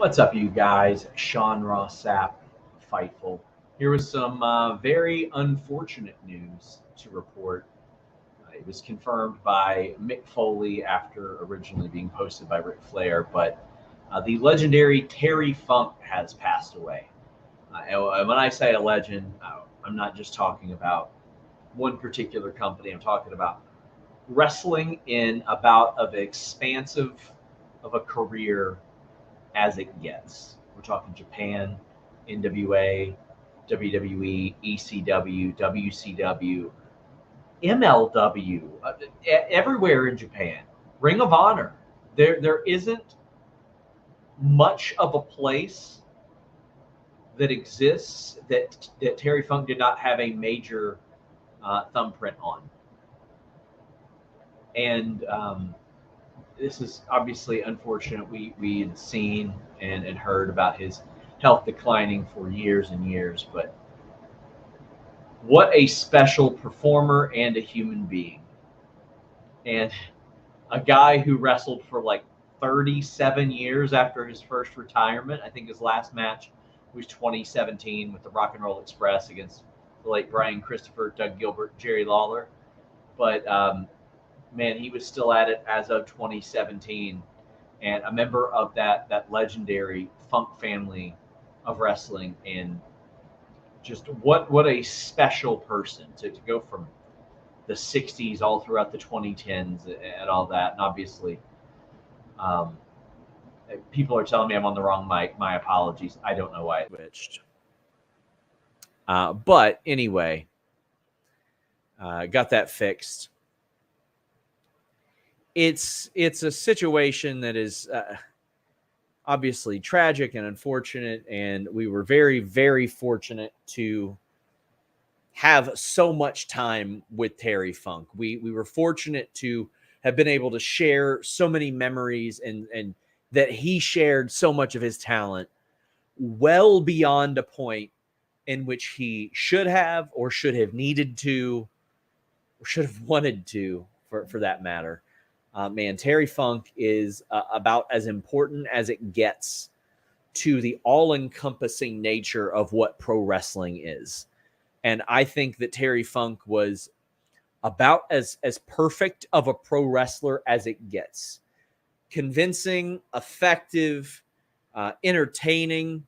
What's up, you guys? Sean Ross Sapp, Fightful. Here was some very unfortunate news to report. It was confirmed by Mick Foley after originally being posted by Ric Flair, but the legendary Terry Funk has passed away. And when I say a legend, I'm not just talking about one particular company. I'm talking about wrestling in about of expansive of a career as it gets. We're talking Japan, NWA, WWE, ECW, WCW, MLW, everywhere in Japan. Ring of Honor. There isn't much of a place that exists that Terry Funk did not have a major thumbprint on. And this is obviously unfortunate. We had seen and heard about his health declining for years and years, but what a special performer and a human being. And a guy who wrestled for like 37 years after his first retirement. I think his last match was 2017 with the Rock and Roll Express against the late Brian Christopher, Doug Gilbert, Jerry Lawler. But man, he was still at it as of 2017, and a member of that legendary Funk family of wrestling. And just what a special person to go from the 60s all throughout the 2010s and all that. And obviously, um, people are telling me I'm on the wrong mic. My apologies. I don't know why it switched. But anyway, got that fixed. It's a situation that is obviously tragic and unfortunate, and we were very, very fortunate to have so much time with Terry Funk. We were fortunate to have been able to share so many memories, and that he shared so much of his talent well beyond a point in which he should have or should have needed to or should have wanted to, for that matter. Man, Terry Funk is about as important as it gets to the all-encompassing nature of what pro wrestling is. And I think that Terry Funk was about as perfect of a pro wrestler as it gets. Convincing, effective, entertaining,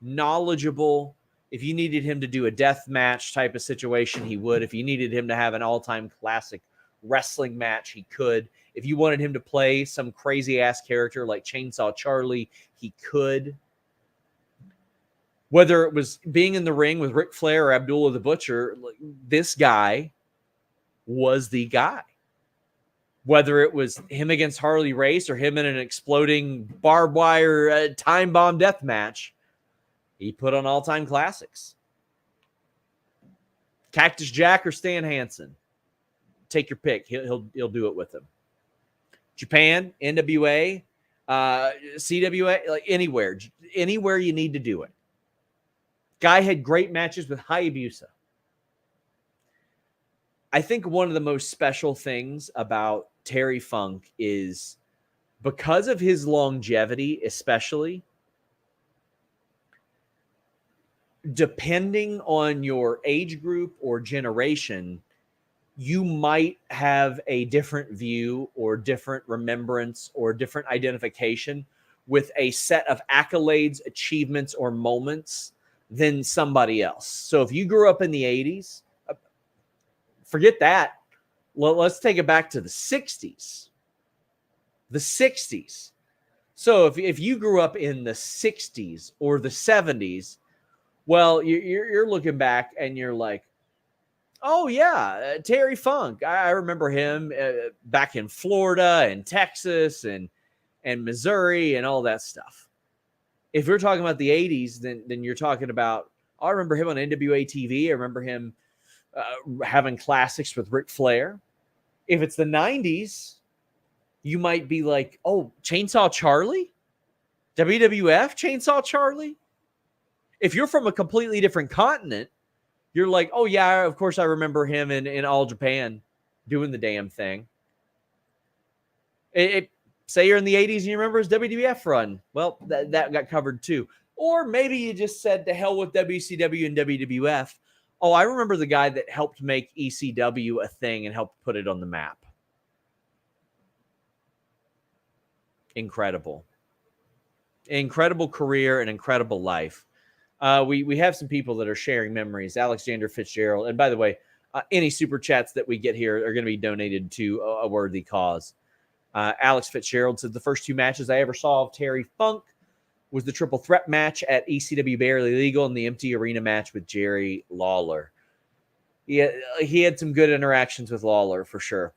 knowledgeable. If you needed him to do a death match type of situation, he would. If you needed him to have an all-time classic wrestling match, he could. If you wanted him to play some crazy ass character like Chainsaw Charlie, he could. Whether it was being in the ring with Ric Flair or Abdullah the Butcher, this guy was the guy. Whether it was him against Harley Race or him in an exploding barbed wire time bomb death match, he put on all-time classics. Cactus Jack or Stan Hansen, take your pick. He'll do it with them. Japan, NWA, CWA, like anywhere you need to do it. Guy had great matches with Hayabusa. I think one of the most special things about Terry Funk is because of his longevity, especially, depending on your age group or generation, you might have a different view or different remembrance or different identification with a set of accolades, achievements, or moments than somebody else. So if you grew up in the 80s, forget that. Well, let's take it back to the 60s. The 60s. So if you grew up in the 60s or the 70s, well, you're looking back and you're like, oh, yeah, Terry Funk. I remember him back in Florida and Texas and Missouri and all that stuff. If you're talking about the 80s, then you're talking about, I remember him on NWA TV. I remember him having classics with Ric Flair. If it's the 90s, you might be like, oh, Chainsaw Charlie? WWF Chainsaw Charlie? If you're from a completely different continent, you're like, oh, yeah, of course I remember him in All Japan doing the damn thing. Say you're in the 80s and you remember his WWF run. Well, that got covered too. Or maybe you just said to hell with WCW and WWF. Oh, I remember the guy that helped make ECW a thing and helped put it on the map. Incredible. Incredible career and incredible life. We have some people that are sharing memories. Alexander Fitzgerald. And by the way, any super chats that we get here are going to be donated to a worthy cause. Alex Fitzgerald said the first 2 matches I ever saw of Terry Funk was the triple threat match at ECW Barely Legal and the empty arena match with Jerry Lawler. He had some good interactions with Lawler for sure.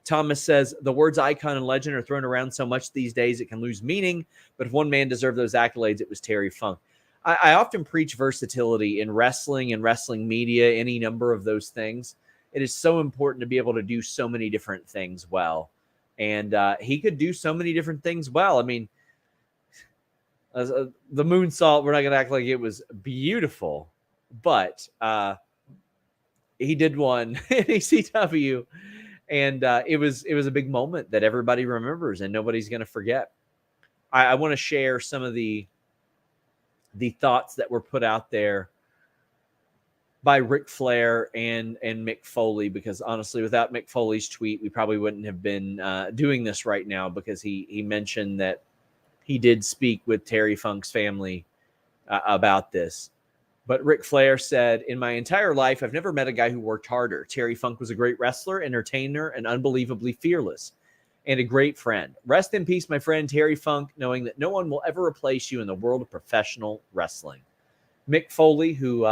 Thomas says the words icon and legend are thrown around so much these days it can lose meaning, but if one man deserved those accolades, it was Terry Funk. I often preach versatility in wrestling and wrestling media, any number of those things. It is so important to be able to do so many different things well. And he could do so many different things well. I mean, the moonsault, we're not going to act like it was beautiful, but he did one in ECW, and it was a big moment that everybody remembers and nobody's going to forget. I want to share some of the thoughts that were put out there by Ric Flair and Mick Foley, because honestly, without Mick Foley's tweet, we probably wouldn't have been doing this right now, because he mentioned that he did speak with Terry Funk's family about this. But Ric Flair said, in my entire life, I've never met a guy who worked harder. Terry Funk was a great wrestler, entertainer, and unbelievably fearless, and a great friend. Rest in peace, my friend Terry Funk, knowing that no one will ever replace you in the world of professional wrestling. Mick Foley, who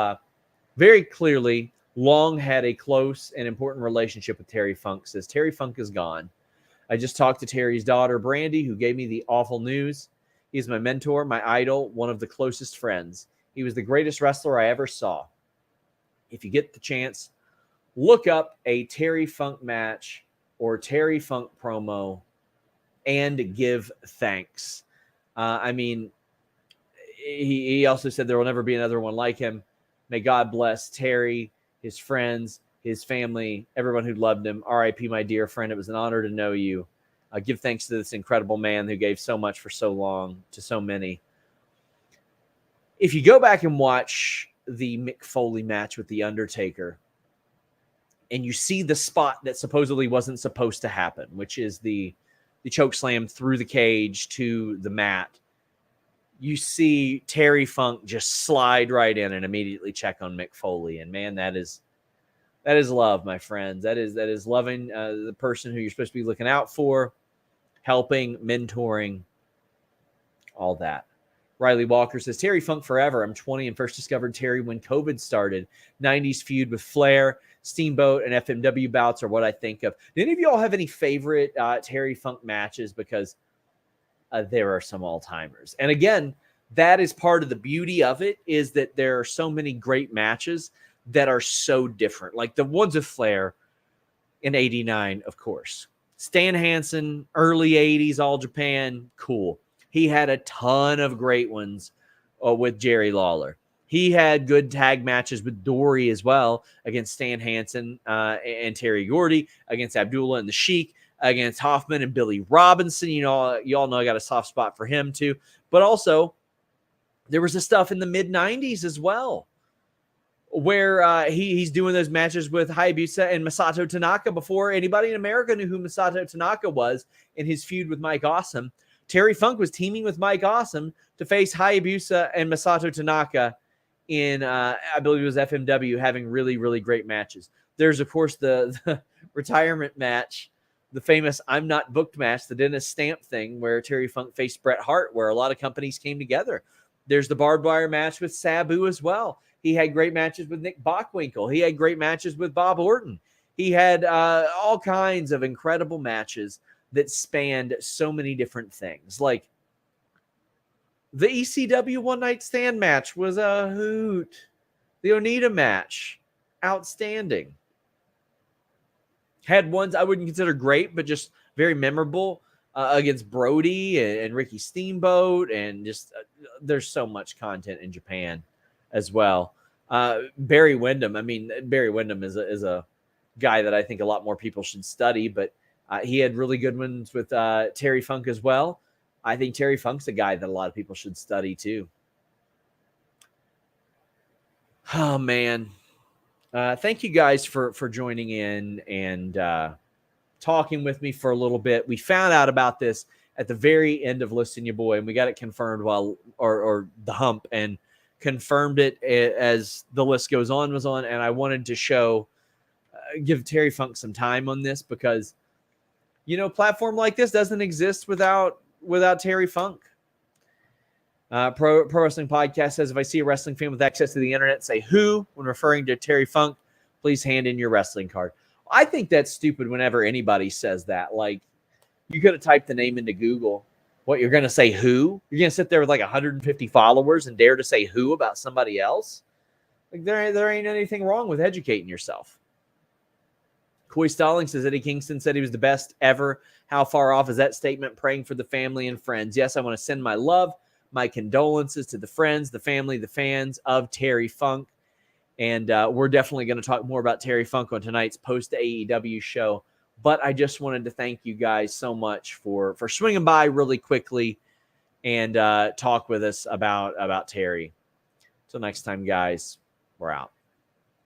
very clearly long had a close and important relationship with Terry Funk, says, Terry Funk is gone. I just talked to Terry's daughter, Brandy, who gave me the awful news. He's my mentor, my idol, one of the closest friends. He was the greatest wrestler I ever saw. If you get the chance, look up a Terry Funk match or Terry Funk promo and give thanks. I mean, he also said there will never be another one like him. May God bless Terry, his friends, his family, everyone who loved him. R.I.P., my dear friend. It was an honor to know you. Give thanks to this incredible man who gave so much for so long to so many. If you go back and watch the Mick Foley match with The Undertaker, and you see the spot that supposedly wasn't supposed to happen, which is the choke slam through the cage to the mat, you see Terry Funk just slide right in and immediately check on Mick Foley. And man, that is love, my friends. That is loving the person who you're supposed to be looking out for, helping, mentoring, all that. Riley Walker says, Terry Funk forever. I'm 20 and first discovered Terry when COVID started. 90s feud with Flair, Steamboat, and FMW bouts are what I think of. Do any of y'all have any favorite Terry Funk matches? Because there are some all-timers. And again, that is part of the beauty of it, is that there are so many great matches that are so different. Like the ones of Flair in 89, of course. Stan Hansen, early 80s, All Japan, cool. He had a ton of great ones with Jerry Lawler. He had good tag matches with Dory as well, against Stan Hansen and Terry Gordy, against Abdullah and the Sheik, against Hoffman and Billy Robinson. You all know I got a soft spot for him too. But also, there was the stuff in the mid-90s as well, where he's doing those matches with Hayabusa and Masato Tanaka before anybody in America knew who Masato Tanaka was in his feud with Mike Awesome. Terry Funk was teaming with Mike Awesome to face Hayabusa and Masato Tanaka in, I believe it was FMW, having really, really great matches. There's, of course, the retirement match, the famous I'm Not Booked match, the Dennis Stamp thing, where Terry Funk faced Bret Hart, where a lot of companies came together. There's the barbed wire match with Sabu as well. He had great matches with Nick Bockwinkel. He had great matches with Bob Orton. He had all kinds of incredible matches that spanned so many different things. Like the ECW One Night Stand match was a hoot. The Onita match, outstanding. Had ones I wouldn't consider great, but just very memorable against Brody and Ricky Steamboat. And just there's so much content in Japan as well. Barry Windham. I mean, Barry Windham is a guy that I think a lot more people should study, but He had really good ones with Terry Funk as well. I think Terry Funk's a guy that a lot of people should study too. Oh, man. Thank you guys for joining in and talking with me for a little bit. We found out about this at the very end of Listing Your Boy, and we got it confirmed or the hump, and confirmed it as the list goes on, and I wanted to give Terry Funk some time on this because, platform like this doesn't exist without Terry Funk. Pro Wrestling Podcast says, if I see a wrestling fan with access to the internet say who when referring to Terry Funk, please hand in your wrestling card. I think that's stupid whenever anybody says that. Like, you could have typed the name into Google. What, you're going to say who? You're going to sit there with like 150 followers and dare to say who about somebody else? Like, there ain't anything wrong with educating yourself. Coy Stalling says, Eddie Kingston said he was the best ever. How far off is that statement? Praying for the family and friends. Yes, I want to send my love, my condolences to the friends, the family, the fans of Terry Funk. And we're definitely going to talk more about Terry Funk on tonight's post-AEW show. But I just wanted to thank you guys so much for swinging by really quickly and talk with us about Terry. Till next time, guys, we're out.